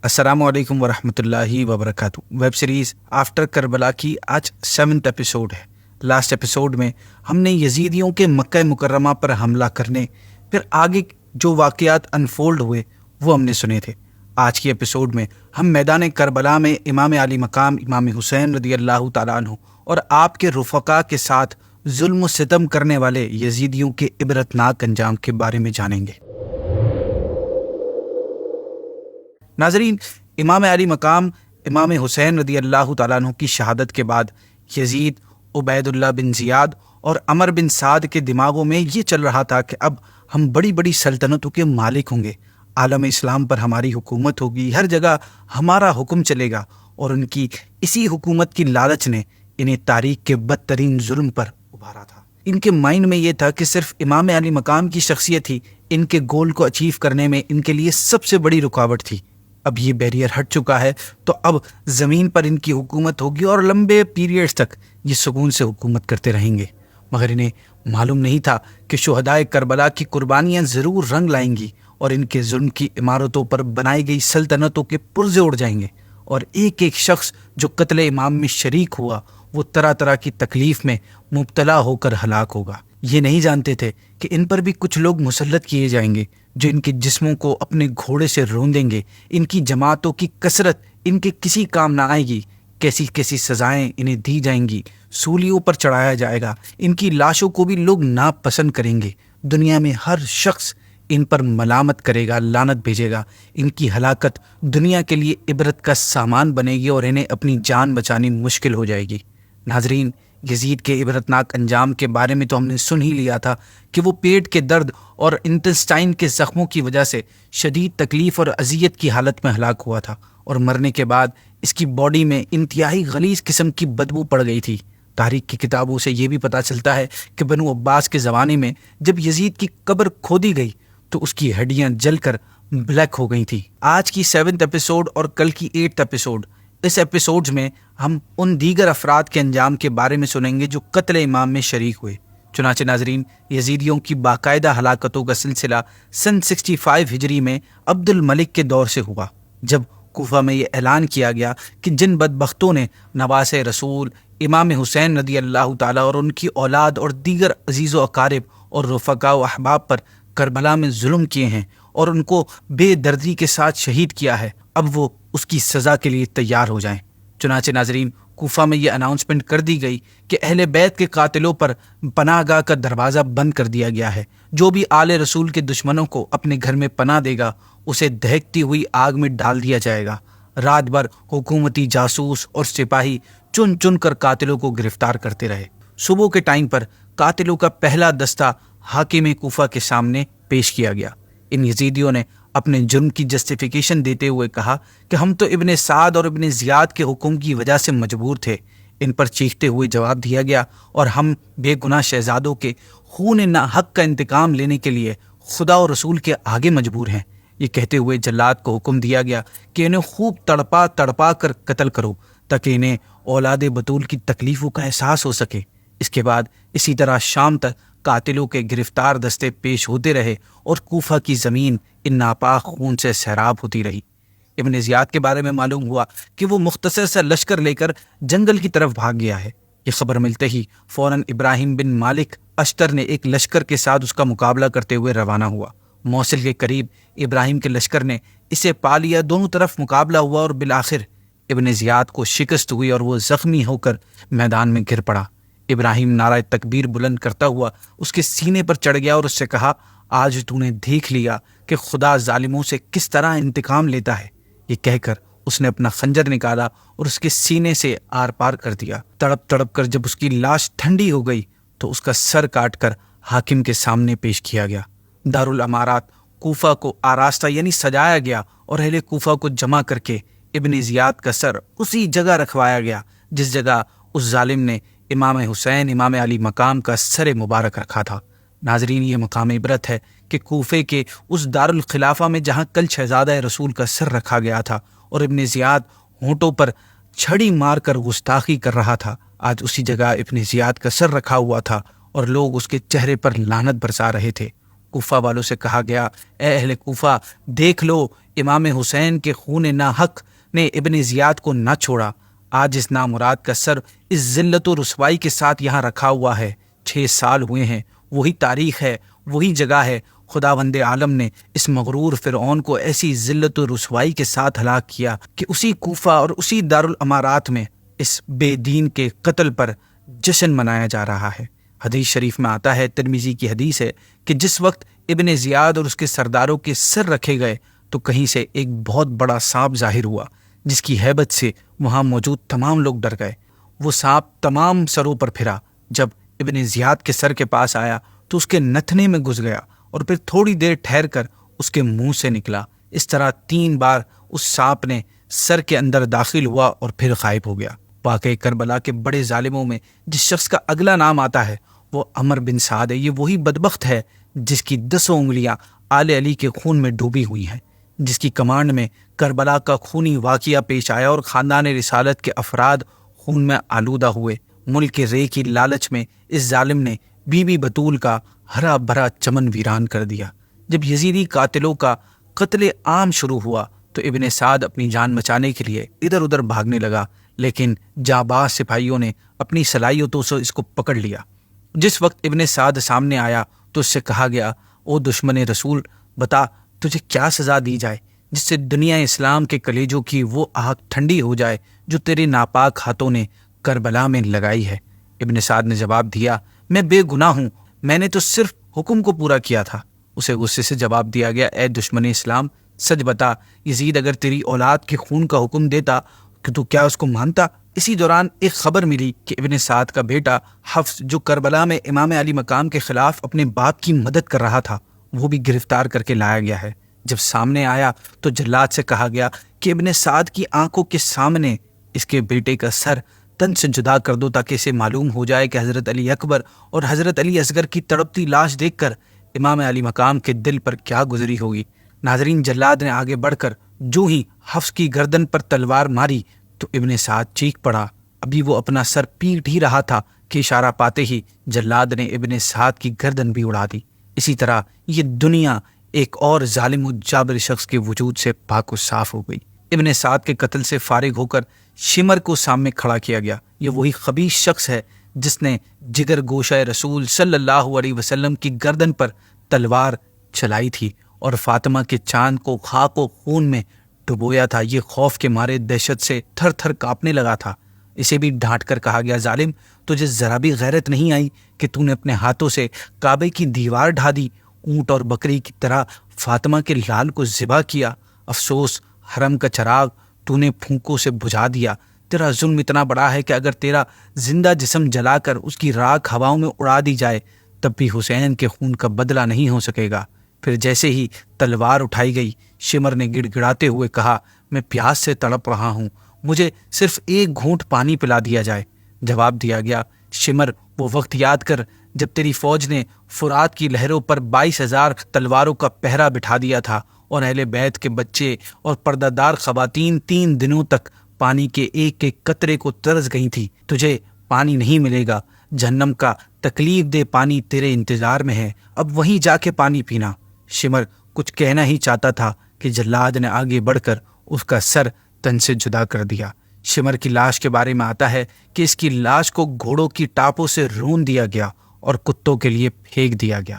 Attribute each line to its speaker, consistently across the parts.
Speaker 1: السلام علیکم ورحمۃ اللہ وبرکاتہ۔ ویب سیریز آفٹر کربلا کی آج 7واں ایپیسوڈ ہے۔ لاسٹ ایپیسوڈ میں ہم نے یزیدیوں کے مکہ مکرمہ پر حملہ کرنے، پھر آگے جو واقعات انفولڈ ہوئے وہ ہم نے سنے تھے۔ آج کی ایپیسوڈ میں ہم میدان کربلا میں امام علی مقام امام حسین رضی اللہ تعالیٰ عنہ اور آپ کے رفقا کے ساتھ ظلم و ستم کرنے والے یزیدیوں کے عبرتناک انجام کے بارے میں جانیں گے۔ ناظرین، امام علی مقام امام حسین رضی اللہ تعالیٰ عنہ کی شہادت کے بعد یزید، عبید اللہ بن زیاد اور عمر بن سعد کے دماغوں میں یہ چل رہا تھا کہ اب ہم بڑی بڑی سلطنتوں کے مالک ہوں گے، عالم اسلام پر ہماری حکومت ہوگی، ہر جگہ ہمارا حکم چلے گا، اور ان کی اسی حکومت کی لالچ نے انہیں تاریخ کے بدترین ظلم پر ابھارا تھا۔ ان کے مائنڈ میں یہ تھا کہ صرف امام علی مقام کی شخصیت ہی ان کے گول کو اچیو کرنے میں ان کے لیے سب سے بڑی رکاوٹ تھی۔ اب یہ بیریئر ہٹ چکا ہے تو اب زمین پر ان کی حکومت ہوگی اور لمبے پیریڈز تک یہ سکون سے حکومت کرتے رہیں گے۔ مگر انہیں معلوم نہیں تھا کہ شہدائے کربلا کی قربانیاں ضرور رنگ لائیں گی اور ان کے ظلم کی عمارتوں پر بنائی گئی سلطنتوں کے پرزے اڑ جائیں گے، اور ایک ایک شخص جو قتل امام میں شریک ہوا وہ طرح طرح کی تکلیف میں مبتلا ہو کر ہلاک ہوگا۔ یہ نہیں جانتے تھے کہ ان پر بھی کچھ لوگ مسلط کیے جائیں گے جو ان کے جسموں کو اپنے گھوڑے سے روندیں گے، ان کی جماعتوں کی کثرت ان کے کسی کام نہ آئے گی، کیسی کیسی سزائیں انہیں دی جائیں گی، سولیوں پر چڑھایا جائے گا، ان کی لاشوں کو بھی لوگ ناپسند کریں گے، دنیا میں ہر شخص ان پر ملامت کرے گا، لعنت بھیجے گا، ان کی ہلاکت دنیا کے لیے عبرت کا سامان بنے گی اور انہیں اپنی جان بچانی مشکل ہو جائے گی۔ ناظرین، یزید کے عبرتناک انجام کے بارے میں تو ہم نے سن ہی لیا تھا کہ وہ پیٹ کے درد اور انٹسٹائن کے زخموں کی وجہ سے شدید تکلیف اور اذیت کی حالت میں ہلاک ہوا تھا، اور مرنے کے بعد اس کی باڈی میں انتہائی غلیظ قسم کی بدبو پڑ گئی تھی۔ تاریخ کی کتابوں سے یہ بھی پتہ چلتا ہے کہ بنو عباس کے زمانے میں جب یزید کی قبر کھودی گئی تو اس کی ہڈیاں جل کر بلیک ہو گئی تھیں۔ آج کی 7واں ایپیسوڈ اور کل کی 8واں ایپیسوڈ، اس ایپیسوڈز میں ہم ان دیگر افراد کے انجام کے بارے میں سنیں گے جو قتل امام میں شریک ہوئے۔ چنانچہ ناظرین، یزیدیوں کی باقاعدہ ہلاکتوں کا سلسلہ سن 65 ہجری میں عبد الملک کے دور سے ہوا، جب کوفہ میں یہ اعلان کیا گیا کہ جن بدبختوں نے نواس رسول امام حسین رضی اللہ تعالیٰ اور ان کی اولاد اور دیگر عزیز و اقارب اور رفقا و احباب پر کربلا میں ظلم کیے ہیں اور ان کو بے دردی کے ساتھ شہید کیا ہے، اب وہ اس کی سزا کے لیے تیار ہو جائیں۔ چنانچہ ناظرین، کوفہ میں یہ اناؤنسمنٹ کر دی گئی کہ اہل بیت کے قاتلوں پر پناہ گاہ کا دروازہ بند کر دیا گیا ہے، جو بھی آل رسول کے دشمنوں کو اپنے گھر میں پناہ دے گا اسے دہکتی ہوئی آگ میں ڈال دیا جائے گا۔ رات بھر حکومتی جاسوس اور سپاہی چن چن کر قاتلوں کو گرفتار کرتے رہے۔ صبح کے ٹائم پر قاتلوں کا پہلا دستہ حاکم کوفہ کے سامنے پیش کیا گیا۔ ان یزیدیوں نے اپنے جرم کی جسٹیفیکیشن دیتے ہوئے کہا کہ ہم تو ابن سعد اور ابن زیاد کے حکم کی وجہ سے مجبور تھے۔ ان پر چیختے ہوئے جواب دیا گیا، اور ہم بے گناہ شہزادوں کے خون ناحق کا انتقام لینے کے لیے خدا اور رسول کے آگے مجبور ہیں۔ یہ کہتے ہوئے جلاد کو حکم دیا گیا کہ انہیں خوب تڑپا تڑپا کر قتل کرو تاکہ انہیں اولاد بطول کی تکلیفوں کا احساس ہو سکے۔ اس کے بعد اسی طرح شام تک قاتلوں کے گرفتار دستے پیش ہوتے رہے اور کوفہ کی زمین ان ناپاک خون سے سیراب ہوتی رہی۔ ابن زیاد کے بارے میں معلوم ہوا کہ وہ مختصر سا لشکر لے کر جنگل کی طرف بھاگ گیا ہے۔ یہ خبر ملتے ہی فوراً ابراہیم بن مالک اشتر نے ایک لشکر کے ساتھ اس کا مقابلہ کرتے ہوئے روانہ ہوا۔ موصل کے قریب ابراہیم کے لشکر نے اسے پا لیا، دونوں طرف مقابلہ ہوا اور بالآخر ابن زیاد کو شکست ہوئی اور وہ زخمی ہو کر میدان میں گر پڑا۔ ابراہیم نعرہ تکبیر بلند کرتا ہوا اس کے سینے پر چڑھ گیا اور اس سے کہا، آج تو نے دیکھ لیا کہ خدا ظالموں سے کس طرح انتقام لیتا ہے۔ یہ کہہ کر اس نے اپنا خنجر نکالا اور اس کے سینے سے آر پار کر دیا۔ تڑپ تڑپ کر جب اس کی لاش ٹھنڈی ہو گئی تو اس کا سر کاٹ کر حاکم کے سامنے پیش کیا گیا۔ دارالامارات کوفہ کو آراستہ یعنی سجایا گیا اور اہل کوفہ کو جمع کر کے ابن زیاد کا سر اسی جگہ رکھوایا گیا جس جگہ اس ظالم نے امام حسین امام علی مقام کا سر مبارک رکھا تھا۔ ناظرین، یہ مقام عبرت ہے کہ کوفے کے اس دارالخلافہ میں جہاں کل شہزادہ رسول کا سر رکھا گیا تھا اور ابن زیاد ہونٹوں پر چھڑی مار کر گستاخی کر رہا تھا، آج اسی جگہ ابن زیاد کا سر رکھا ہوا تھا اور لوگ اس کے چہرے پر لعنت برسا رہے تھے۔ کوفہ والوں سے کہا گیا، اے اہل کوفہ، دیکھ لو امام حسین کے خون ناحق نے ابن زیاد کو نہ چھوڑا۔ آج اس نامراد کا سر اس ذلت و رسوائی کے ساتھ یہاں رکھا ہوا ہے۔ 6 سال ہوئے ہیں، وہی تاریخ ہے، وہی جگہ ہے۔ خداوند عالم نے اس مغرور فرعون کو ایسی ذلت و رسوائی کے ساتھ ہلاک کیا کہ اسی کوفہ اور اسی دارالامارات میں اس بے دین کے قتل پر جشن منایا جا رہا ہے۔ حدیث شریف میں آتا ہے، ترمذی کی حدیث ہے، کہ جس وقت ابن زیاد اور اس کے سرداروں کے سر رکھے گئے تو کہیں سے ایک بہت بڑا سانپ ظاہر ہوا، جس کی ہیبت سے وہاں موجود تمام لوگ ڈر گئے۔ وہ سانپ تمام سروں پر پھرا، جب ابن زیاد کے سر کے پاس آیا تو اس کے نتھنے میں گھس گیا اور پھر تھوڑی دیر ٹھہر کر اس کے منہ سے نکلا۔ اس طرح 3 بار اس سانپ نے سر کے اندر داخل ہوا اور پھر غائب ہو گیا۔ واقعی کربلا کے بڑے ظالموں میں جس شخص کا اگلا نام آتا ہے وہ عمر بن سعد ہے۔ یہ وہی بدبخت ہے جس کی 10 انگلیاں آل علی کے خون میں ڈوبی ہوئی ہیں، جس کی کمانڈ میں کربلا کا خونی واقعہ پیش آیا اور خاندان رسالت کے افراد خون میں آلودہ ہوئے۔ ملک کے رے کی لالچ میں اس ظالم نے بی بی بطول کا ہرا بھرا چمن ویران کر دیا۔ جب یزیدی قاتلوں کا قتل عام شروع ہوا تو ابن سعد اپنی جان بچانے کے لیے ادھر ادھر بھاگنے لگا، لیکن جانباز سپاہیوں نے اپنی صلاحیتوں سے اس کو پکڑ لیا۔ جس وقت ابن سعد سامنے آیا تو اس سے کہا گیا، او دشمن رسول، بتا تجھے کیا سزا دی جائے جس سے دنیا اسلام کے کلیجوں کی وہ آگ ٹھنڈی ہو جائے جو تیرے ناپاک ہاتھوں نے کربلا میں لگائی ہے۔ ابن سعد نے جواب دیا، میں بے گناہ ہوں، میں نے تو صرف حکم کو پورا کیا تھا۔ اسے غصے سے جواب دیا گیا، اے دشمن اسلام، سچ بتا، یزید اگر تیری اولاد کے خون کا حکم دیتا کہ تو کیا اس کو مانتا؟ اسی دوران ایک خبر ملی کہ ابن سعد کا بیٹا حفص، جو کربلا میں امام علی مقام کے خلاف اپنے باپ کی مدد کر رہا تھا، وہ بھی گرفتار کر کے لایا گیا ہے۔ جب سامنے آیا تو جلاد سے کہا گیا کہ ابن سعد کی آنکھوں کے سامنے اس کے بیٹے کا سر تن سے جدا کر دو تاکہ اسے معلوم ہو جائے کہ حضرت علی اکبر اور حضرت علی اصغر کی تڑپتی لاش دیکھ کر امام علی مقام کے دل پر کیا گزری ہوگی۔ ناظرین، جلاد نے آگے بڑھ کر جو ہی حفص کی گردن پر تلوار ماری تو ابن سعد چیخ پڑا۔ ابھی وہ اپنا سر پیٹ ہی رہا تھا کہ اشارہ پاتے ہی جلاد نے ابن سعد کی گردن بھی اڑا دی۔ اسی طرح یہ دنیا ایک اور ظالم و جابر شخص کے وجود سے پاک و صاف ہو گئی۔ ابن سعد کے قتل سے فارغ ہو کر شمر کو سامنے کھڑا کیا گیا۔ یہ وہی خبیث شخص ہے جس نے جگر گوشہ رسول صلی اللہ علیہ وسلم کی گردن پر تلوار چلائی تھی اور فاطمہ کے چاند کو خاک و خون میں ڈبویا تھا۔ یہ خوف کے مارے دہشت سے تھر تھر کانپنے لگا تھا۔ اسے بھی ڈانٹ کر کہا گیا، ظالم، تجھے ذرا بھی غیرت نہیں آئی کہ تو نے اپنے ہاتھوں سے کعبے کی دیوار ڈھا دی، اونٹ اور بکری کی طرح فاطمہ کے لال کو ذبح کیا۔ افسوس، حرم کا چراغ تو نے پھونکوں سے بجھا دیا۔ تیرا ظلم اتنا بڑا ہے کہ اگر تیرا زندہ جسم جلا کر اس کی راکھ ہواؤں میں اڑا دی جائے تب بھی حسین کے خون کا بدلہ نہیں ہو سکے گا۔ پھر جیسے ہی تلوار اٹھائی گئی، شمر نے گڑ گڑاتے ہوئے کہا، میں پیاس سے تڑپ رہا ہوں، مجھے صرف ایک گھونٹ پانی پلا دیا جائے۔ جواب دیا گیا، شمر، وہ وقت یاد کر جب تیری فوج نے فرات کی لہروں پر 22,000 تلواروں کا پہرا بٹھا دیا تھا اور اہل بیت کے بچے اور پردہ دار خواتین 3 دنوں تک پانی کے ایک ایک قطرے کو ترس گئی تھی۔ تجھے پانی نہیں ملے گا، جہنم کا تکلیف دہ پانی تیرے انتظار میں ہے، اب وہیں جا کے پانی پینا۔ شمر کچھ کہنا ہی چاہتا تھا کہ جلاد نے آگے بڑھ کر اس کا سر تن سے جدا کر دیا۔ شمر کی لاش کے بارے میں آتا ہے کہ اس کی لاش کو گھوڑوں کی ٹاپوں سے رون دیا گیا اور کتوں کے لیے پھینک دیا گیا۔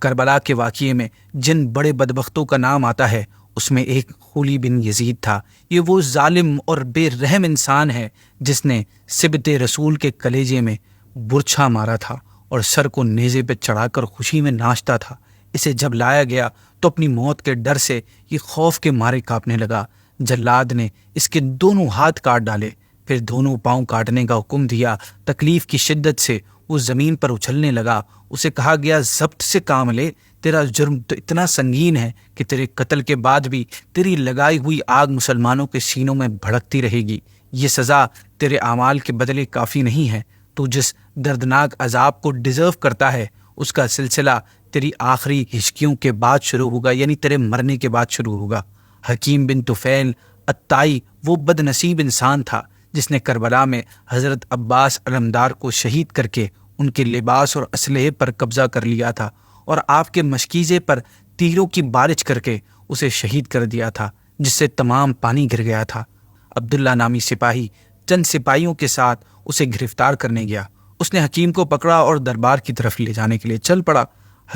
Speaker 1: کربلا کے واقعے میں جن بڑے بدبختوں کا نام آتا ہے اس میں ایک خولی بن یزید تھا۔ یہ وہ ظالم اور بے رحم انسان ہے جس نے سبط رسول کے کلیجے میں برچھا مارا تھا اور سر کو نیزے پہ چڑھا کر خوشی میں ناچتا تھا۔ اسے جب لایا گیا تو اپنی موت کے ڈر سے یہ خوف کے مارے کانپنے لگا۔ جلاد نے اس کے دونوں ہاتھ کاٹ ڈالے، پھر دونوں پاؤں کاٹنے کا حکم دیا۔ تکلیف کی شدت سے وہ زمین پر اچھلنے لگا۔ اسے کہا گیا، ضبط سے کام لے، تیرا جرم تو اتنا سنگین ہے کہ تیرے قتل کے بعد بھی تیری لگائی ہوئی آگ مسلمانوں کے سینوں میں بھڑکتی رہے گی۔ یہ سزا تیرے اعمال کے بدلے کافی نہیں ہے۔ تو جس دردناک عذاب کو ڈیزرو کرتا ہے اس کا سلسلہ تیری آخری ہچکیوں کے بعد شروع ہوگا، یعنی تیرے مرنے کے بعد شروع ہوگا۔ حکیم بن طفیل الطائی وہ بد نصیب انسان تھا جس نے کربلا میں حضرت عباس علمدار کو شہید کر کے ان کے لباس اور اسلحے پر قبضہ کر لیا تھا اور آپ کے مشکیزے پر تیروں کی بارش کر کے اسے شہید کر دیا تھا، جس سے تمام پانی گر گیا تھا۔ عبداللہ نامی سپاہی چند سپاہیوں کے ساتھ اسے گرفتار کرنے گیا۔ اس نے حکیم کو پکڑا اور دربار کی طرف لے جانے کے لیے چل پڑا۔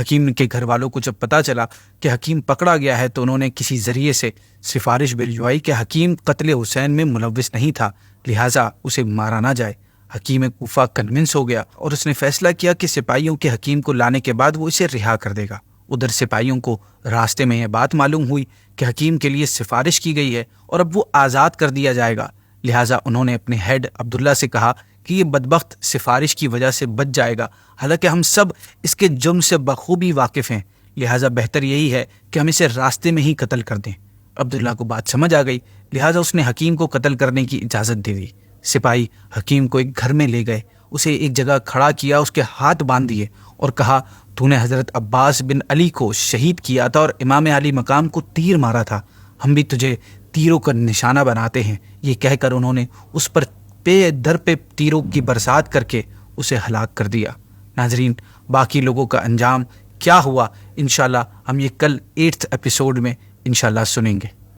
Speaker 1: حکیم کے گھر والوں کو جب پتہ چلا کہ حکیم پکڑا گیا ہے تو انہوں نے کسی ذریعے سے سفارش بھجوائی کہ حکیم قتل حسین میں ملوث نہیں تھا، لہٰذا اسے مارا نہ جائے۔ حکیم کوفہ کنونس ہو گیا اور اس نے فیصلہ کیا کہ سپاہیوں کے حکیم کو لانے کے بعد وہ اسے رہا کر دے گا۔ ادھر سپاہیوں کو راستے میں یہ بات معلوم ہوئی کہ حکیم کے لیے سفارش کی گئی ہے اور اب وہ آزاد کر دیا جائے گا، لہٰذا انہوں نے اپنے ہیڈ عبداللہ سے کہا کہ یہ بدبخت سفارش کی وجہ سے بچ جائے گا، حالانکہ ہم سب اس کے جرم سے بخوبی واقف ہیں، لہٰذا بہتر یہی ہے کہ ہم اسے راستے میں ہی قتل کر دیں۔ عبداللہ کو بات سمجھ آ گئی، لہٰذا اس نے حکیم کو قتل کرنے کی اجازت دے دی۔ سپاہی حکیم کو ایک گھر میں لے گئے، اسے ایک جگہ کھڑا کیا، اس کے ہاتھ باندھ دیے اور کہا تو نے حضرت عباس بن علی کو شہید کیا تھا اور امام علی مقام کو تیر مارا تھا، ہم بھی تجھے تیروں کا نشانہ بناتے ہیں۔ یہ کہہ کر انہوں نے اس پر پے در پہ تیروں کی برسات کر کے اسے ہلاک کر دیا۔ ناظرین، باقی لوگوں کا انجام کیا ہوا انشاءاللہ ہم یہ کل 8th ایپیسوڈ میں انشاءاللہ سنیں گے۔